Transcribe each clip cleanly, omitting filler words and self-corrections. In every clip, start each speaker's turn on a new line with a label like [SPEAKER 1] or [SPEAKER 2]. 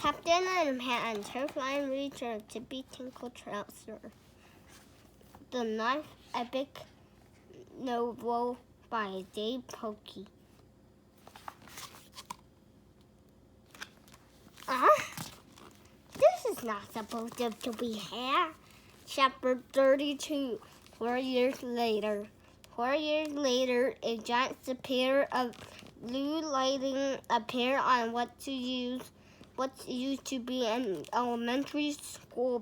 [SPEAKER 1] Captain Underpants, her flying reacher, Tippy Tinkle Trouser. The Ninth Epic Novel by Dave Pokey. This is not supposed to be here. Chapter 32. 4 years later. 4 years later, a giant spear of blue lighting appeared on what's used to be an elementary school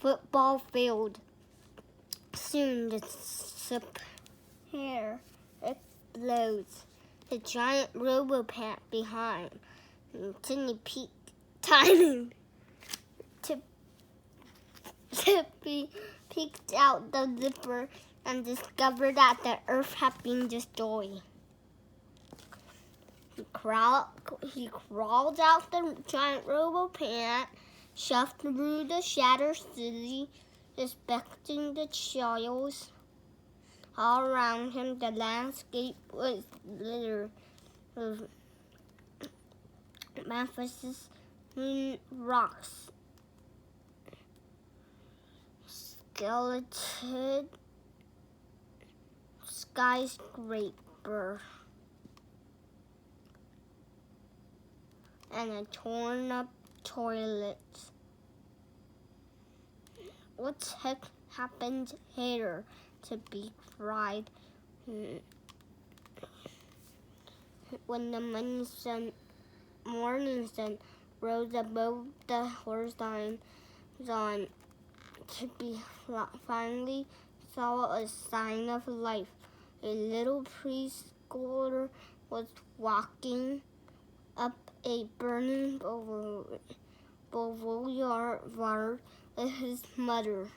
[SPEAKER 1] football field. Soon the spear explodes. The giant robopant behind Tippy peeked out the zipper and discovered that the earth had been destroyed. He crawled out the giant robopant, shoved through the shattered city, inspecting the chaos. All around him, the landscape was littered with magnificent rocks, skeleton skyscraper, and a torn up toilet. What the heck happened here? To be cried when the morning sun rose above the horizon. Tippy finally saw a sign of life. A little preschooler was walking up a burning boulevard with his mother.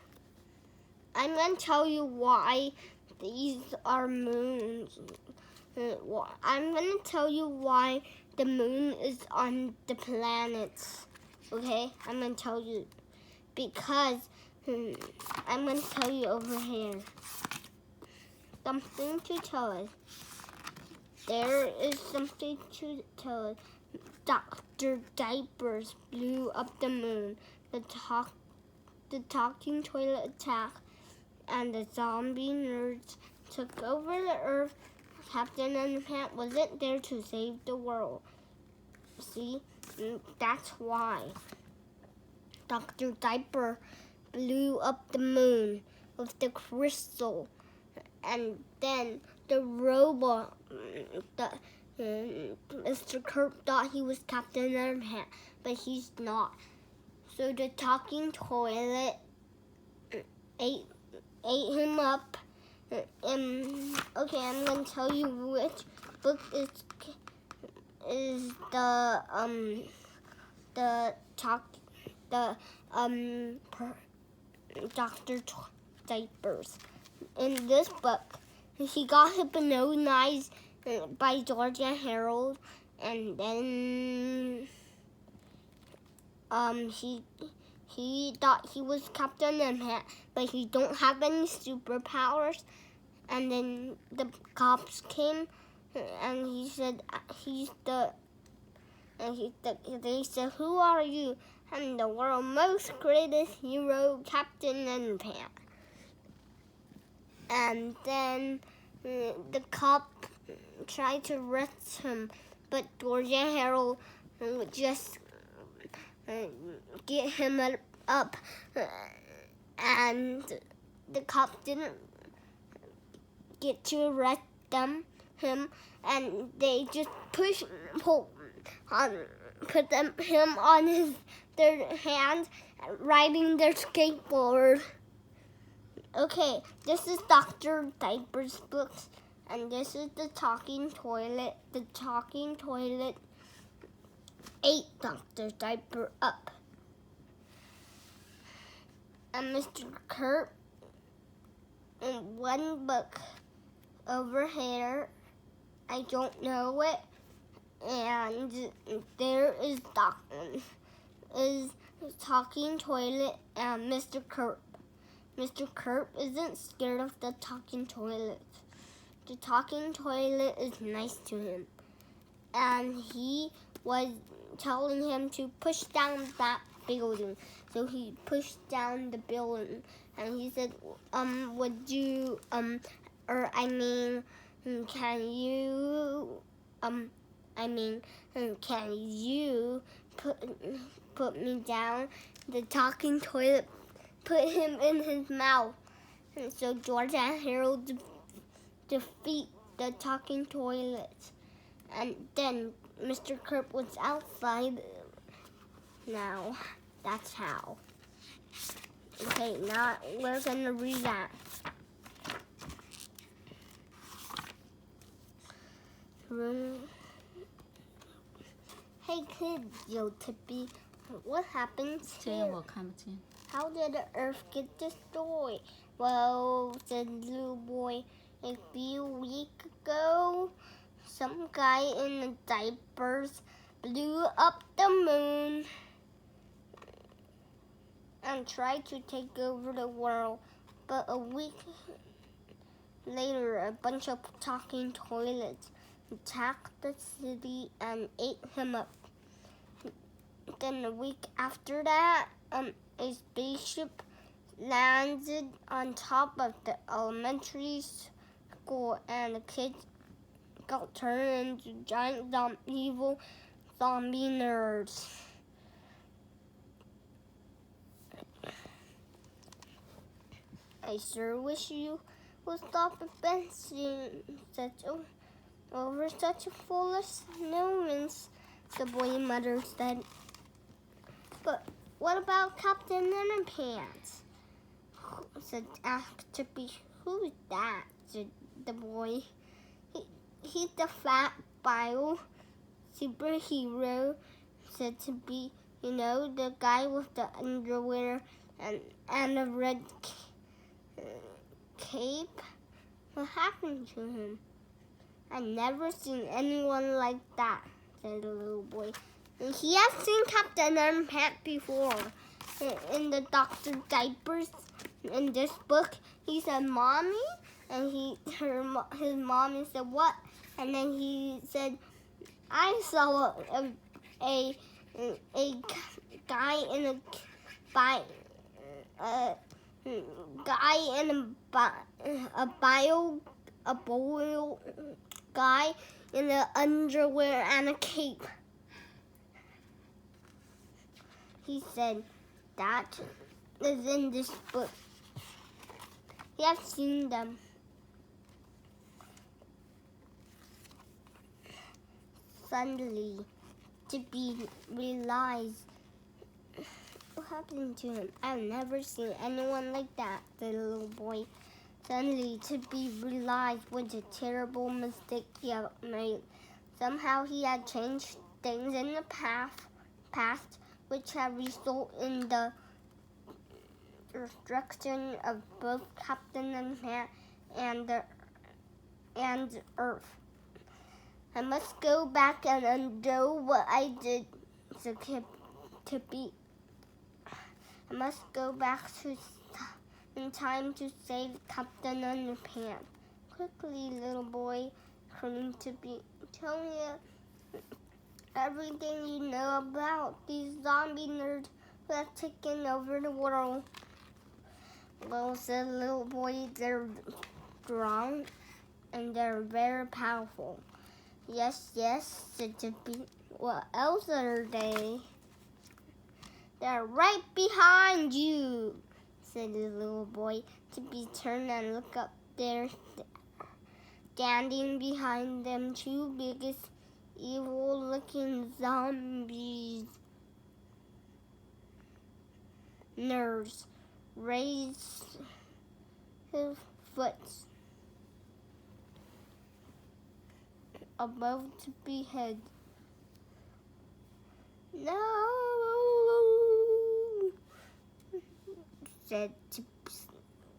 [SPEAKER 1] I'm going to tell you why these are moons. I'm going to tell you why the moon is on the planets. Okay? I'm going to tell you. Because I'm going to tell you over here. Something to tell us. There is something to tell us. Dr. Diapers blew up the moon. The talking toilet attack. And the zombie nerds took over the earth. Captain Underpants wasn't there to save the world. See? That's why. Dr. Diaper blew up the moon with the crystal. And then the robot, Mr. Kurt thought he was Captain Underpants, but he's not. So the talking toilet ate him up. Okay, I'm going to tell you which book is Dr. Diapers. In this book, he got hypnotized by George and Harold, and then he thought he was Captain Underpants, but he don't have any superpowers. And then the cops came, and he said they said, "Who are you?" And the world's most greatest hero, Captain Underpants. And then the cop tried to arrest him, but George and Harold just get him up, and the cop didn't get to arrest him, and they just put him on their hand, riding their skateboard. Okay, this is Dr. Diaper's books, and this is the talking toilet. The talking toilet ate Dr. Diaper up. And Mr. Kurt, in one book over here, I don't know it, and there is talking toilet and Mr. Kurt. Mr. Kurt isn't scared of the talking toilet. The talking toilet is nice to him, and he was telling him to push down that building. So he pushed down the building, and he said, would you, or I mean, can you, can you put me down? The talking toilet put him in his mouth. And so George and Harold defeat the talking toilet. And then Mr. Kirk was outside. Now, that's how. Okay, now we're going to read that. Hey kids, yo Tippy, what happened here? How did the earth get destroyed? Well, said the little boy, a few weeks ago, some guy in the diapers blew up the moon and tried to take over the world. But a week later, a bunch of talking toilets attacked the city and ate him up. Then a week after that, a spaceship landed on top of the elementary school, and the kids got turned into giant evil zombie nerds. I sure wish you would stop advancing over such a foolish ignorance, the boy mother said. But what about Captain Underpants? Asked Tippy. Who's that? Said the boy. He's the fat bio superhero, said Tippy. You know, the guy with the underwear and a red cape. What happened to him? I've never seen anyone like that, said the little boy. And he has seen Captain Underpants before. In the Dr. Diapers, in this book, he said, Mommy? And his mommy said, what? And then he said, I saw a guy in a boil guy in the underwear and a cape. He said, that is in this book. He has seen them. Suddenly, Tippy realized what happened to him. I've never seen anyone like that, the little boy. Suddenly, Tippy realized what a terrible mistake he had made. Somehow he had changed things in the past, which had resulted in the destruction of both Captain Underpants and Earth. I must go back and undo what I did, said Tippy. I must go back in time to save Captain Underpants. Quickly, little boy, screamed Tippy. Tell me everything you know about these zombie nerds who have taken over the world. Well, said the little boy, they're strong and they're very powerful. Yes, said Tippy. What else are they? They're right behind you, said the little boy. Tippy turned and looked up there. Standing behind them, two biggest evil-looking zombies. Nerds raised his foot above Tippy's head. No, said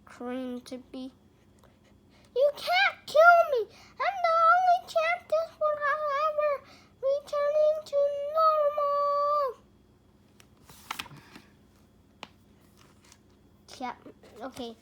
[SPEAKER 1] screamed Tippy. You can't kill me. I'm the only chance this world will ever returning to normal. Yeah, okay.